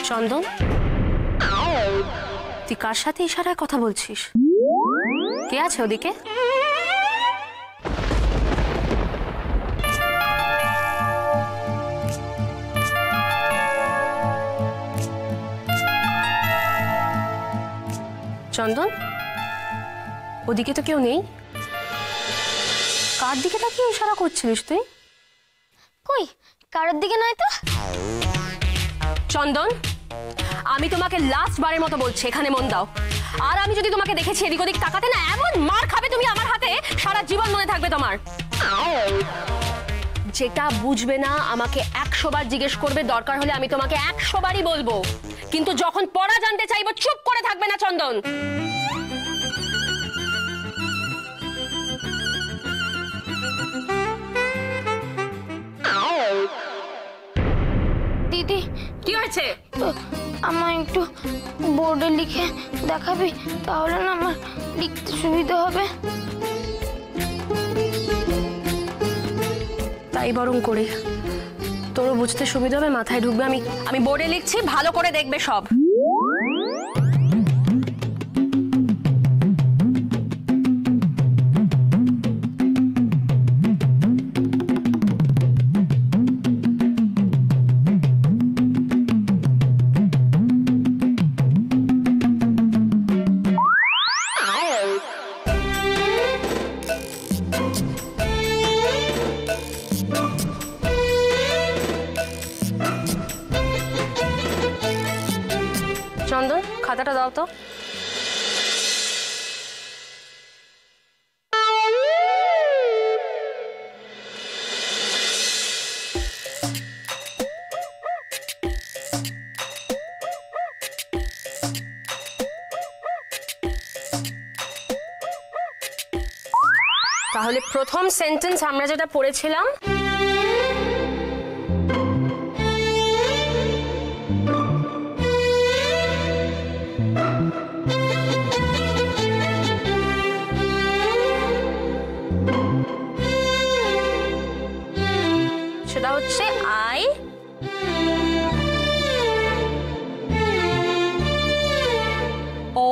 চন্দন, তুই কার সাথে ইশারায় কথা বলছিস? কে আছে ওদিকে? চন্দন, ওদিকে তো কেউ নেই। কার দিকে তাকিয়ে ইশারা করছিলিস তুই? কই, কারোর দিকে নয় তো। চন্দন, আমি তোমাকে লাস্ট বারের মতো বলছি, এখানে মন দাও। আর আমি যদি তোমাকে দেখেছি এদিক ওদিক তাকাতে, না এমন মার খাবে তুমি আমার হাতে, সারা জীবন মনে থাকবে তোমার। যেটা বুঝবে না আমাকে 100 বার জিজ্ঞেস করবে, দরকার হলে আমি তোমাকে 100 বারই বলবো, কিন্তু যখন পড়া জানতে চাইবো চুপ করে থাকবে না চন্দন। দিদি, কি হয়েছে? আমার একটু বোর্ডে লিখে দেখাবি, তাহলে না আমার লিখতে সুবিধা হবে। তাই বরং করি, তোরও বুঝতে সুবিধা হবে, মাথায় ঢুকবে। আমি বোর্ডে লিখছি, ভালো করে দেখবে সব। চন্দন, খাতাটা দাও তো। তাহলে প্রথম সেন্টেন্স আমরা যেটা পড়েছিলাম, সেটা হচ্ছে আই ও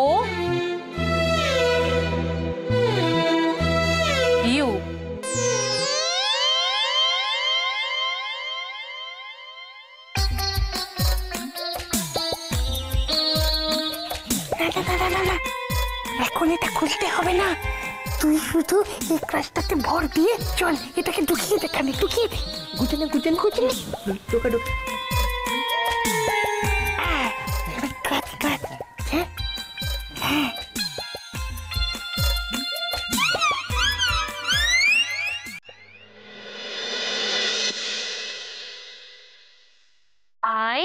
ইউ। এখন এটা খুলতে হবে না, তুই শুধু এই কাজটাতে ভর দিয়ে চল, এটাকে ঢুকিয়ে দে, কানে ঢুকিয়ে দে। গুজে না গুজে না গুজে না, ঢোকা ঢোকা। হ্যাঁ হ্যাঁ, I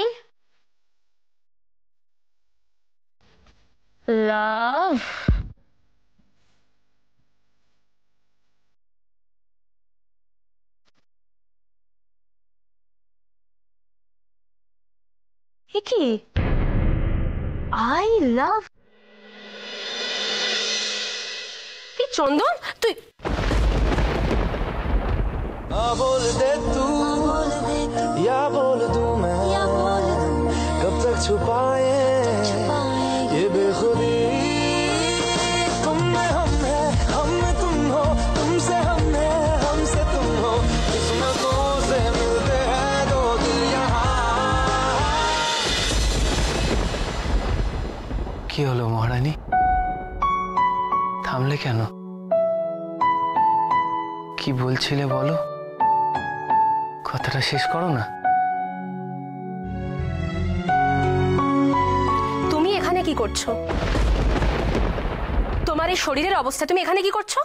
love কি? I love কি? চন্দন, তুই बोल दे तू या बोल दूं मैं, कब तक छुपाए ये बेखुदी। तुम में हम है, हम में तुम हो, तुमसे हम है, हमसे तुम हो, किस्मतों से मिलते हैं दो दिल यहाँ। কি হলো মহারানী, থামলে কেন? কি বলছিলে বলো, কথাটা শেষ করো না। তুমি এখানে কি করছো? তোমার এই শরীরের অবস্থা, তুমি এখানে কি করছো?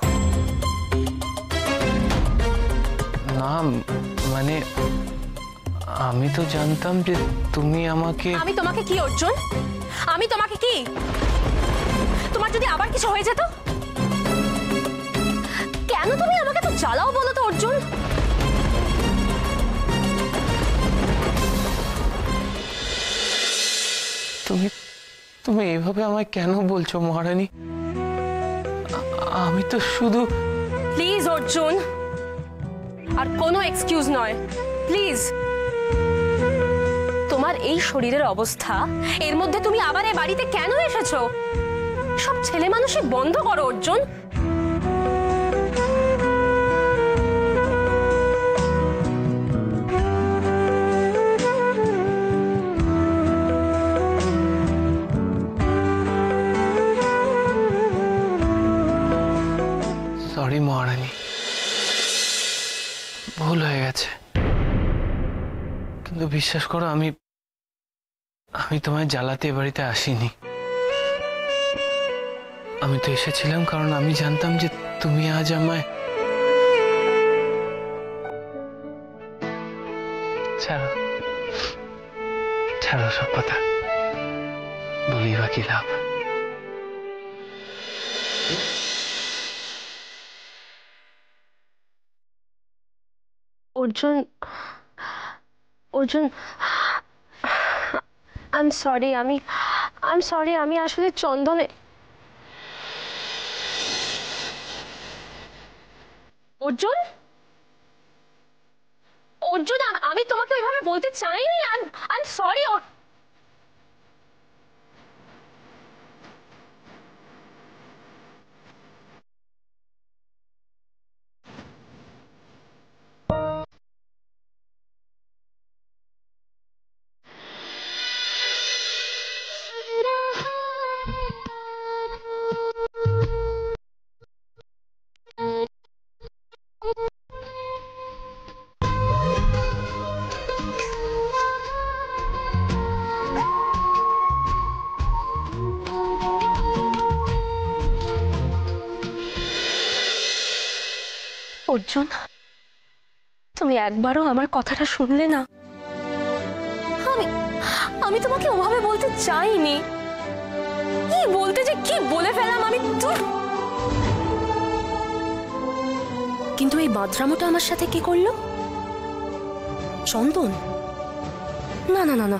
না মানে আমি তো জানতাম যে তুমি আমাকে। আমি তোমাকে কি অর্জুন? আমি তোমাকে কি? তোমার যদি আবার কিছু হয়ে যেত? কেন তুমি আমাকে তো জ্বালাও বলো তো অর্জুন? তুমি তুমি এইভাবে আমায় কেন বলছো মহারানী? আমি তো শুধু। প্লিজ অর্জুন, আর কোনো এক্সকিউজ নয়, প্লিজ। তোমার এই শরীরের অবস্থা, এর মধ্যে তুমি আবার এই বাড়িতে কেন এসেছো? সব ছেলে মানুষই বন্ধ করো অর্জুন। সরি মহারানী, ভুল হয়ে গেছে। কিন্তু বিশ্বাস করো, আমি তোমায় জ্বালাতে এ বাড়িতে আসিনি। আমি তো এসেছিলাম কারণ আমি জানতাম যে তুমি আজ আমায় ছাড়ো ছাড়ো, সব কথা বলি বা কি লাভ। Arjun, Arjun, I am sorry, আমি আসলে চন্দনে। অর্জুন, অর্জুন, আমি তোমাকে এভাবে বলতে চাইনি। I am sorry. অর্জুন, তুমি একবারও আমার কথাটা শুনলে না। আমি তোমাকে ওভাবে বলতে চাইনি। কি বলতে যে কি বলে ফেলাম আমি। কিন্তু এই বাদরামোটা আমার সাথে কি করলো? চন্দন? না না না না,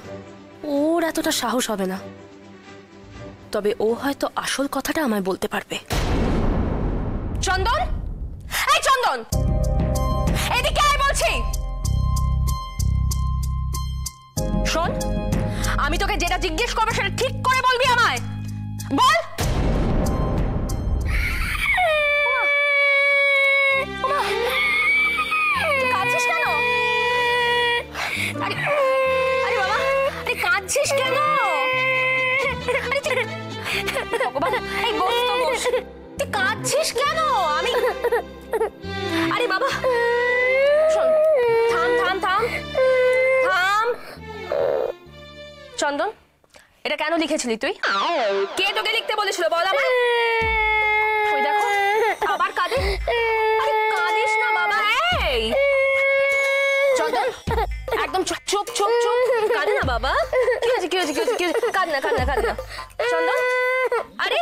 ওর এতটা সাহস হবে না। তবে ও হয়তো আসল কথাটা আমায় বলতে পারবে। চন্দন, এই চন্দন, এদিকে আয় বলছি। শোন, আমি তোকে যেটা জিজ্ঞেস করবো সেটা ঠিক করে বলবি আমায়। বল। কাঁদছিস কেন? আরে বাবা, আরে কাঁদছিস কেন? ভগবান, এই বস তো বস। তুই কাঁদছিস কেন? আমি আরে বাবা, শোন, থাম থাম থাম থাম। চন্দন, এটা কেন লিখেছিলি তুই? কে তোকে লিখতে বলেছিল বল আমায়? ওই দেখো আবার কাঁদে। আরে কাঁদিস না বাবা। এই চন্দন, একদম চুপ চুপ চুপ চুপ, কাঁদে না বাবা। কি হয়েছে কি হয়েছে কি হয়েছে কি হয়েছে? কাঁদ না কাঁদ না কাঁদ না। চন্দন, আরে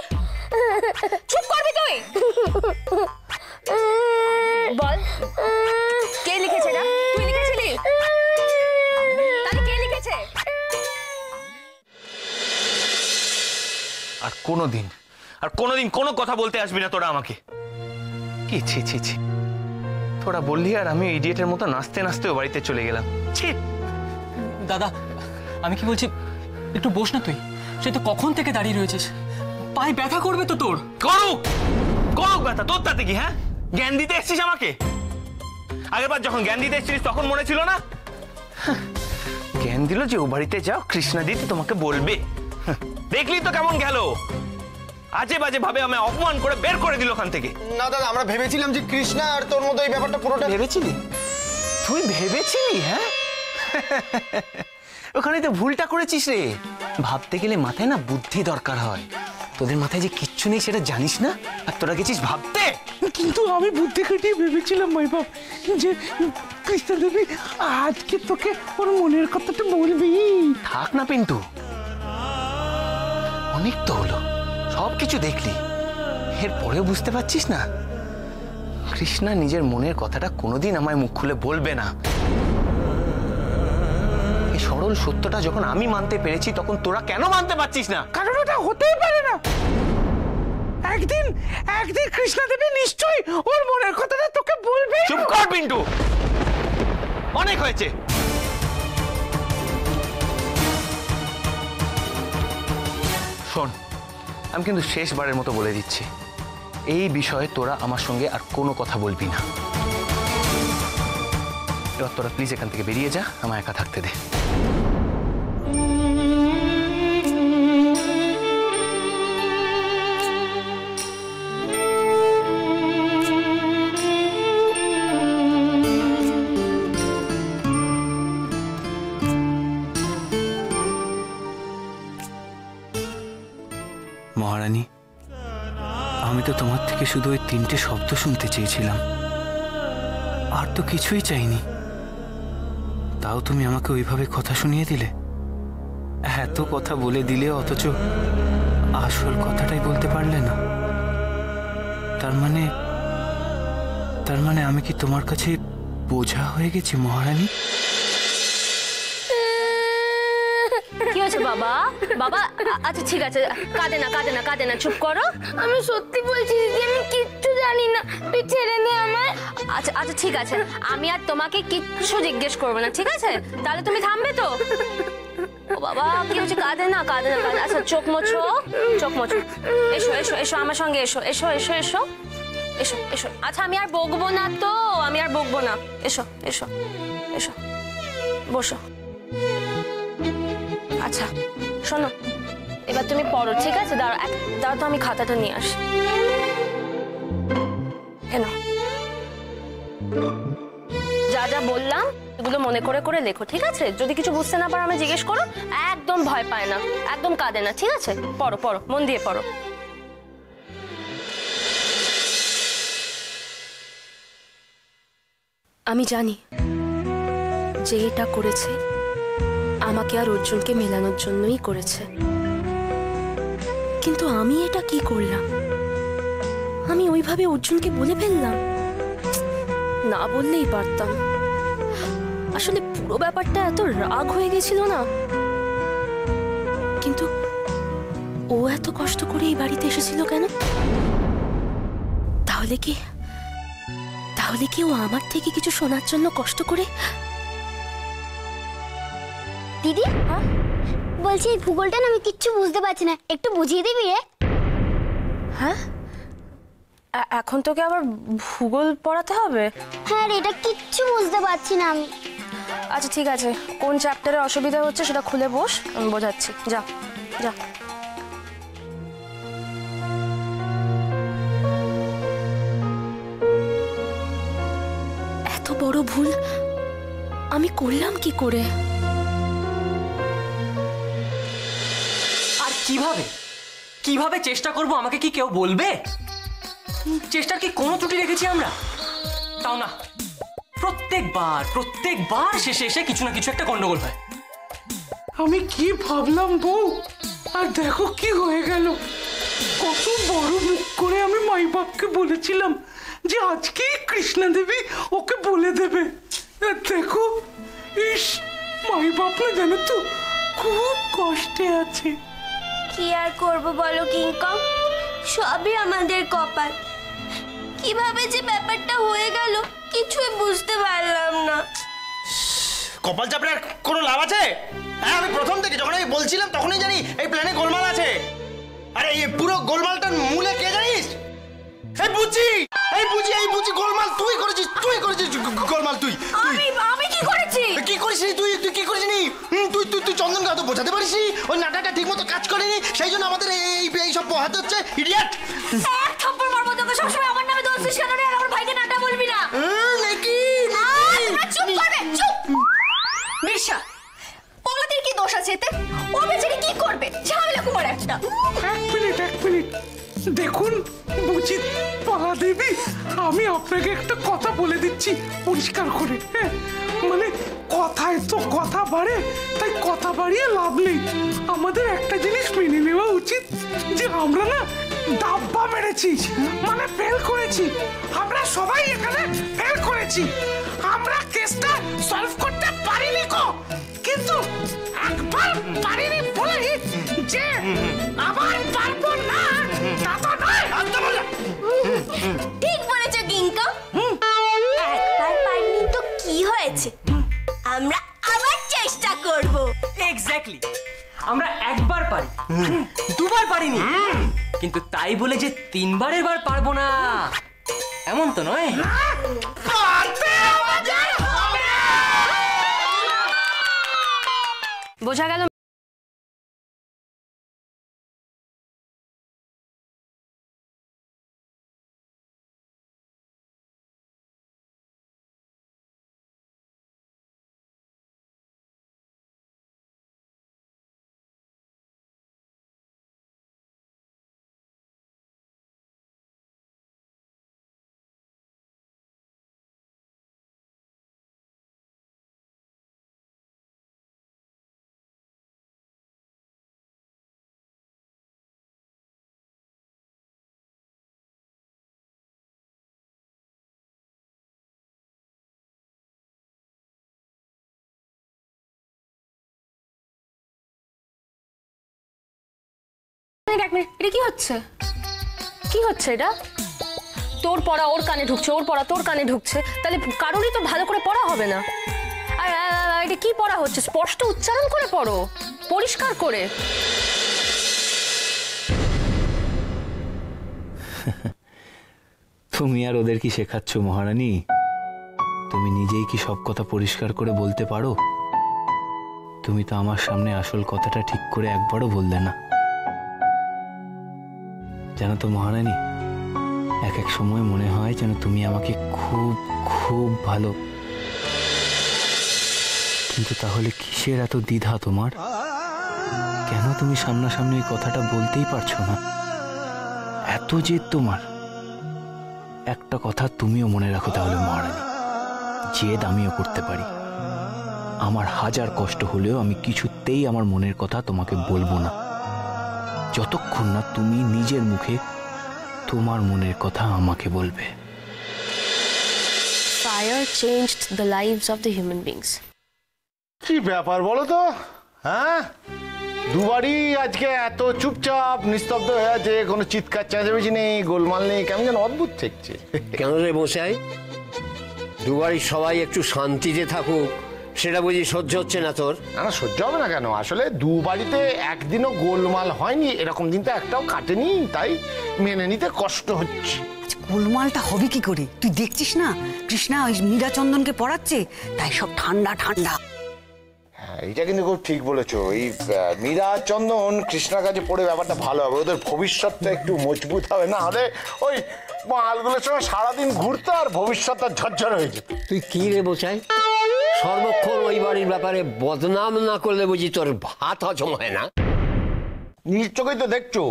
চুপ করবি তুই? বল, কে লিখেছে না? তুই লিখেছিলি? তাহলে কে লিখেছে? আর কোনোদিন কোনো কথা বলতে আসবি না তোরা আমাকে। কি ছি ছি ছি, তোরা বললি আর আমি ইডিয়েটের মতো নাচতে নাচতে ও বাড়িতে চলে গেলাম। ছি। দাদা, আমি কি বলছি, একটু বস না তুই। সে তো কখন থেকে দাঁড়িয়ে রয়েছিস, পায়ে ব্যথা করবে তো তোর। করুক করুক ব্যথা, তোর তাতে কি? হ্যাঁ, জ্ঞান দিতে এসছিস আমাকে? আগেরবার যখন জ্ঞান দিতে এসছিস তখন মনে ছিল না? জ্ঞান দিল যে ও বাড়িতে যাও, কৃষ্ণা দিদি তোমাকে বলবে। দেখলি তো কেমন গেল। আজে বাজে ভাবে আমায় অপমান করে বের করে দিল ওখান থেকে। না দাদা, আমরা ভেবেছিলাম যে কৃষ্ণা আর তোর মধ্যে এই ব্যাপারটা পুরোটা। ভেবেছিলি? তুই ভেবেছিলি? হ্যাঁ, ওখানে তো ভুলটা করেছিস রে। ভাবতে গেলে মাথায় না বুদ্ধি দরকার হয়। তোদের মাথায় যে কিচ্ছু নেই সেটা জানিস না, আর তোরা গেছিস ভাবতে। কিন্তু আমি বুদ্ধি খাটিয়ে ভেবেছিলাম মাইবাব যে কৃষ্ণা দেবী আজকে তোকে ওর মনের কথাটা বলবি। থাক না পিন্টু, অনেক তো হলো, সবকিছু দেখলি, এরপরেও বুঝতে পারছিস না? কৃষ্ণা নিজের মনের কথাটা কোনোদিন আমায় মুখ খুলে বলবে না। এই সরল সত্যটা যখন আমি মানতে পেরেছি তখন তোরা কেন মানতে পারছিস না? কারণ ওটা হতেই পারে না। একদিন কৃষ্ণা দেবী নিশ্চয়ই ওর মনের কথাটা তোকে বলবে। চুপ কর পিন্টু, অনেক হয়েছে। শোন, আমি কিন্তু শেষবারের মতো বলে দিচ্ছি, এই বিষয়ে তোরা আমার সঙ্গে আর কোনো কথা বলবি না। এবার তোরা প্লিজ এখান থেকে বেরিয়ে যা, আমায় একা থাকতে দে। মহারানী, আমি তো তোমার থেকে শুধু ওই 3টে শব্দ শুনতে চেয়েছিলাম, আর তো কিছুই চাইনি। তাও তুমি আমাকে ওইভাবে কথা শুনিয়ে দিলে। এত কথা বলে দিলে অথচ আসল কথাটাই বলতে পারলে না। তার মানে আমি কি তোমার কাছে বোঝা হয়ে গেছি মহারানী? কি হয়েছে বাবা? বাবা আচ্ছা ঠিক আছে, কাঁদে না, চুপ করো। আমি সত্যি বলছি দিদি, আমি কিচ্ছু জানি না, তুই ছেড়ে দে আমায়। আচ্ছা ঠিক আছে, আমি আর তোমাকে কিচ্ছু জিজ্ঞেস করবো না, ঠিক আছে? তাহলে তুমি থামবে তো? ও বাবা, কি হচ্ছে? কাঁদে না। আচ্ছা চোখ মোছো। এসো আমার সঙ্গে এসো। আচ্ছা আমি আর বকবো না তো, এসো বসো। আচ্ছা শোনো, এবার তুমি পড়ো, ঠিক আছে? দাঁড়াও তো, আমি খাতাটা নিয়ে আসি। এনো, যা বললাম এগুলো মনে করে লেখো, ঠিক আছে? যদি কিছু বুঝতে না পারো আমি জিজ্ঞেস করো, একদম ভয় পায় না, একদম কাঁদে না, ঠিক আছে? পড়ো মন দিয়ে পড়ো। আমি জানি যে এটা করেছে আমাকে আর অর্জুনকে মেলানোর জন্যই করেছে, কিন্তু আমি এটা কি করলাম? আমি ওইভাবে অর্জুনকে বলে ফেললাম, না বললেই পারতাম। আসলে পুরো ব্যাপারটা এত রাগ হয়ে গেছিল না, কিন্তু ও এত কষ্ট করে এই বাড়িতে এসেছিল কেন? তাহলে কি ও আমার থেকে কিছু শোনার জন্য কষ্ট করে? দিদি, বলছি এই ভূগোলটা না আমি কিচ্ছু বুঝতে পারছি না, একটু বুঝিয়ে দিবি রে? হ্যাঁ, এখন তোকে আবার ভূগোল পড়াতে হবে? হ্যাঁ রে, এটা কিচ্ছু বুঝতে পারছি না আমি। আচ্ছা ঠিক আছে, কোন চ্যাপ্টারে অসুবিধা হচ্ছে সেটা খুলে বস, আমি বোঝাচ্ছি। যা। এত বড় ভুল আমি করলাম কি করে? আর কিভাবে চেষ্টা করব আমাকে কি কেউ বলবে? চেষ্টার কি কোনো ত্রুটি রেখেছি আমরা? তাও না, প্রত্যেকবার শেষে এসে কিছু না কিছু একটা গন্ডগোল হয়। আমি কি ভাবলাম বউ, আর দেখো কি হয়ে গেল। কত বড় মুখ করে আমি মাই বাপকে বলেছিলাম যে আজকেই কৃষ্ণা দেবী ওকে বলে দেবে, আর দেখো, ইস, মাই বাপ না জানো তো খুব কষ্টে আছে। কি আর করবো বলো কিংকং, সবই আমাদের কপাল। কিভাবে যে ব্যাপারটা হয়ে গেল কিছুই বুঝতে পারলাম না। কপাল চাপড়ে আর কোনো লাভ আছে? হ্যাঁ, আমি প্রথম থেকে যখন আমি বলছিলাম তখনই জানি এই প্ল্যানে গোলমাল আছে। আরে এই পুরো গোলমালটার মূলে কে জানিস? এই বুঝি গোলমাল তুই করেছিস গোলমাল তুই। আমি কি করেছি? কি করিস তুই কি করিস নি? তুই চন্দনকে হয়তো বোঝাতে পারিস, ওই নাটাটা ঠিক মতো কাজ করেনি, সেই জন্য আমাদের এই সব পোহাতে হচ্ছে। ইডিয়েট! এক থাপ্পড় মারবো তোকে, সবসময় আমার নামে দোষ দিস কেন রে? আর আমার ভাইকে নাটা বলবি না। নাকি চুপ করবে, চুপ। মির্শা, পলাতির কি দোষ আছে এতে? ও বেচারি কি করবে? ঝামেলা কুমার একটা। এক মিনিট, দেখুন বুঝি পলা দেবী, আমি আপনাকে একটা কথা বলে দিচ্ছি পরিষ্কার করে। হ্যাঁ, মানে কথায় তো কথা বাড়ে, তাই কথা বাড়িয়ে লাভ নেই। আমাদের একটা জিনিস মেনে নেওয়া উচিত যে আমরা না ডাব্বা মেরেছি, মানে ফেল করেছি। আমরা সবাই এখানে ফেল করেছি। আমরা কেসটা সলভ করতে পারিনি কিন্তু একবার পারিনি বলে যে আবার পারবো না তা তো নয়। ঠিক বলেছো কিংকং, একবার পারিনি তো কি হয়েছে, আমরা আবার চেষ্টা করব। এক্স্যাক্টলি, আমরা একবার পারি, দুবার পারিনি, কিন্তু তাই বলে যে 3 বারের বার পারবো না এমন তো নয়। বোঝা গেল। এক মিনিট, এটা কি হচ্ছে? কি হচ্ছে এটা? তোর পড়া ওর কানে ঢুকছে, ওর পড়া তোর কানে ঢুকছে, তাহলে কারোরই তো ভালো করে পড়া হবে না। আর এটা কি পড়া হচ্ছে? স্পষ্ট উচ্চারণ করে পড়ো, পরিষ্কার করে। তুমি আর ওদের কি শেখাচ্ছ মহারানী? তুমি নিজেই কি সব কথা পরিষ্কার করে বলতে পারো? তুমি তো আমার সামনে আসল কথাটা ঠিক করে একবারও বললে না। জানো তো মহারানী, এক এক সময় মনে হয় যেন তুমি আমাকে খুব খুব ভালো, কিন্তু তাহলে কিসের এত দ্বিধা তোমার? কেন তুমি সামনাসামনি এই কথাটা বলতেই পারছো না? এত জেদ তোমার? একটা কথা তুমিও মনে রাখো তাহলে মহারানী, জেদ আমিও করতে পারি। আমার হাজার কষ্ট হলেও আমি কিছুতেই আমার মনের কথা তোমাকে বলবো না, যতক্ষণ না তুমি নিজের মুখে তোমার মনের কথা আমাকে বলবে। Fire changed the lives of the human beings. কি ব্যাপার বলো তো? হ্যাঁ, দুবারই আজকে এত চুপচাপ নিস্তব্ধ হয়ে আছে, কোনো চিৎকার চেঁচামেচি নেই, গোলমাল নেই, কেমন যেন অদ্ভুত ঠেকছে। কেন রে মশাই, দুবারই সবাই একটু শান্তিতে থাকুক, সেটা বুঝি সহ্য হচ্ছে না তোর? না, সহ্য হবে না কেন? আসলে দুবারিতে একদিনও গোলমাল হয়নি, এরকম দিন তো একটাও কাটেনি, তাই মেনে নিতে কষ্ট হচ্ছে। গোলমালটা হবে কি করে? তুই দেখছিস না কৃষ্ণা ওই মীরা চন্দনকে পড়াচ্ছে, তাই সব ঠান্ডা ঠান্ডা। হ্যাঁ, এটা কিন্তু খুব ঠিক বলেছো। এই মীরা চন্দন কৃষ্ণার কাছে পড়ে ব্যাপারটা ভালো হবে, ওদের ভবিষ্যৎটা একটু মজবুত হবে, না হলে ওই মালগুলোর সঙ্গে সারাদিন ঘুরতো আর ভবিষ্যৎটা ঝরঝর হয়ে যেত। তুই কি রে মশাই, সর্বক্ষণ ওই বাড়ির ব্যাপারে বদনাম না করলে বুঝি তোর ভাত হজম হয় না? নিজ চোখেই তো দেখছো,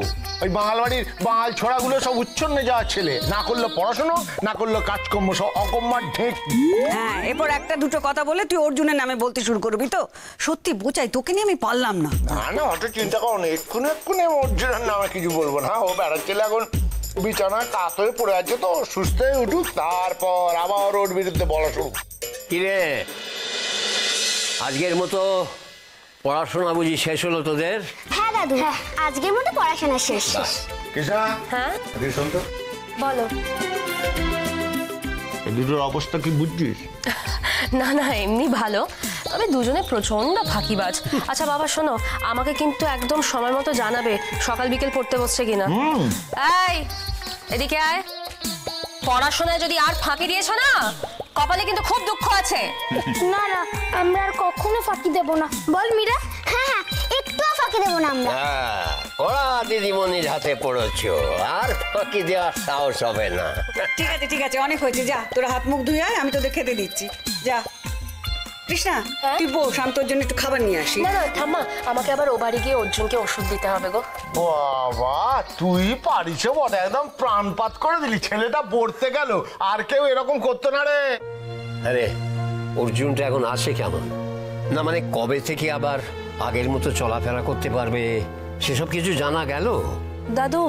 ওই বাঙাল বাড়ির বাঙাল ছোড়াগুলো সব উচ্ছন্নে যাওয়া ছেলে, না করলো পড়াশোনা, না করলো কাজকর্ম, সব অকম্মার ঢেক। হ্যাঁ, এরপর একটা দুটো কথা বলে তুই অর্জুনের নামে বলতে শুরু করবি তো? সত্যি বোঝাই, তোকে নিয়ে আমি পারলাম না। না, অত চিন্তা করো না, এক্ষুনি আমি অর্জুনের নামে কিছু বলবো না। ও বেড়ার ছেলে এখন বিছানায় কাত হয়ে পড়ে আছে, তো সুস্থ হয়ে উঠুক, তারপর আবার ওর বিরুদ্ধে বলা শুরু। কিরে, আজকের মতো পড়াশোনা বুঝি শেষ হলো তোদের? হ্যাঁ দাদু, আজকের মতো পড়াশোনা শেষ। কৃষ্ণা, হ্যাঁ শোন তো, বলো। এই দুটোর অবস্থা কি বুঝছিস? না না, এমনি ভালো, তবে দুজনে প্রচন্ড ফাঁকিবাজ। আচ্ছা বাবা শোনো, আমাকে কিন্তু একদম সময় মতো জানাবে সকাল বিকেল পড়তে বসছে কিনা। এই এদিকে আয়, পড়াশোনায় যদি আর ফাঁকি দিয়েছ না, কপালে কিন্তু খুব দুঃখ আছে। না না, আমরা আর কখনো ফাঁকি দেব না, বল মীরা? হ্যাঁ হ্যাঁ, একটুও ফাঁকি দেব না আমরা। হ্যাঁ, ওরা দিদিমণির হাতে পড়েছো, আর ফাঁকি দেওয়ার সাহস হবে না। ঠিক আছে, অনেক হয়েছে, যা তোরা হাত মুখ ধুয়ে আয়, আমি তোদের খেতে দিচ্ছি, যা। কৃষ্ণা, তুই বস, আমি তোর জন্য একটু খাবার নিয়ে আসি। না না ঠাম্মা, আমাকে আবার ও বাড়ি গিয়ে অর্জুনকে ওষুধ দিতে হবে গো। বাবা, তুই পারিস বটে, একদম প্রাণপাত করে দিলি। ছেলেটা পড়তে গেল, আর কেউ এরকম করতো না রে। আরে অর্জুনটা এখন আসে কেমন? না মানে কবে থেকে আবার আগের মতো চলাফেরা করতে পারবে, সেসব কিছু জানা গেল? দাদু,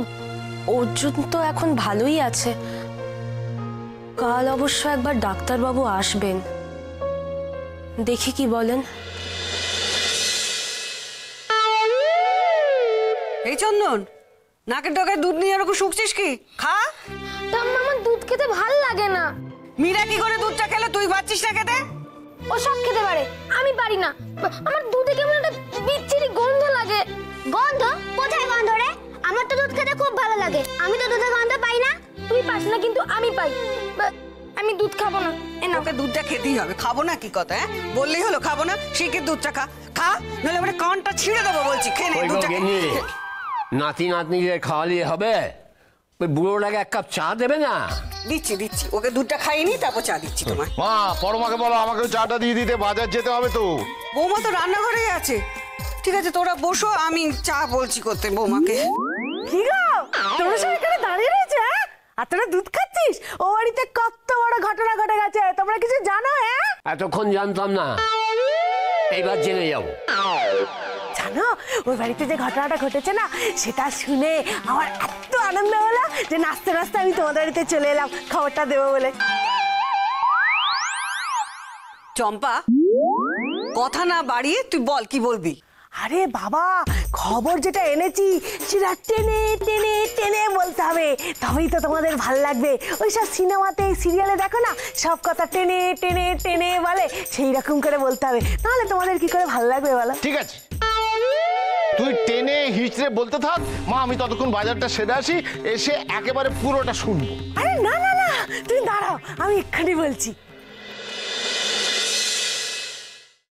অর্জুন তো এখন ভালোই আছে। কাল অবশ্য একবার ডাক্তারবাবু আসবেন, দেখি কি বলেন। এই চন্দন, নাকের ডগায় দুধ নিয়ে এরকম শুকছিস কি? খা। ঠাম্মা, আমার দুধ খেতে ভাল লাগে না। মীরা কি করে দুধটা খেলে, তুই পাচ্ছিস না খেতে? ও সব খেতে পারে, আমি পারি না। আমার দুধে কেমন একটা বিচ্ছিরি গন্ধ লাগে। গন্ধ? কোথায় গন্ধ রে? আমার তো দুধ খেতে খুব ভালো লাগে, আমি তো দুধের গন্ধ পাই না। তুই পাস না কিন্তু আমি পাই। আমি দুধ খাবো না। ওকে দুধটা খেতেই হবে। খাবো না কি কথা? হ্যাঁ, বললেই হলো খাবো না, শিখে দুধটা খা। খা, নাহলে মানে কানটা ছিঁড়ে দেবো বলছি। খেয়ে নে ওই দুধটা। গেনি নাতি নাতনিদের খাওয়ালে হবে? ওই বুড়োটাকে এক কাপ চা দেবে না? দিচ্ছি দিচ্ছি, ওকে দুধটা খাইনি তারপর চা দিচ্ছি তোমার। মা পরমাকে বলো আমাকে চাটা দিয়ে দিতে, বাজার যেতে হবে তো। বৌমা তো রান্নাঘরেই আছে। ঠিক আছে, তোরা বসো, আমি চা বলছি করতে বৌমাকে। কি গো, তোরা সব এখানে দাঁড়িয়ে রয়েছে? আর তোরা দুধ খাচ্ছিস? ও বাড়িতে কত বড় ঘটনা ঘটে গেছে, তোমরা কিছু জানো? হ্যাঁ, এতক্ষণ জানতাম না, এইবার জেনে যাবো। জানো ওই বাড়িতে যে ঘটনাটা ঘটেছে না, সেটা শুনে আমার এত আনন্দ হলো যে নাচতে নাচতে আমি তোমাদের বাড়িতে চলে এলাম খবরটা দেবো বলে। চম্পা, কথা না বাড়িয়ে তুই বল কি বলবি। আরে বাবা, খবর যেটা এনেছি সেটা টেনে টেনে টেনে বলতে হবে, তবেই তো তোমাদের ভাল লাগবে। ওইসব সিনেমাতে সিরিয়ালে দেখো না, সব কথা টেনে টেনে টেনে বলে, সেই রকম করে বলতে হবে, নাহলে তোমাদের কি করে ভাল লাগবে বলো? ঠিক আছে, তুই টেনে হিচড়ে বলতে থাক মা, আমি ততক্ষণ বাজারটা সেরে আসি, এসে একেবারে পুরোটা শুনবো। আরে না না না, তুমি দাঁড়াও, আমি এক্ষুনি বলছি।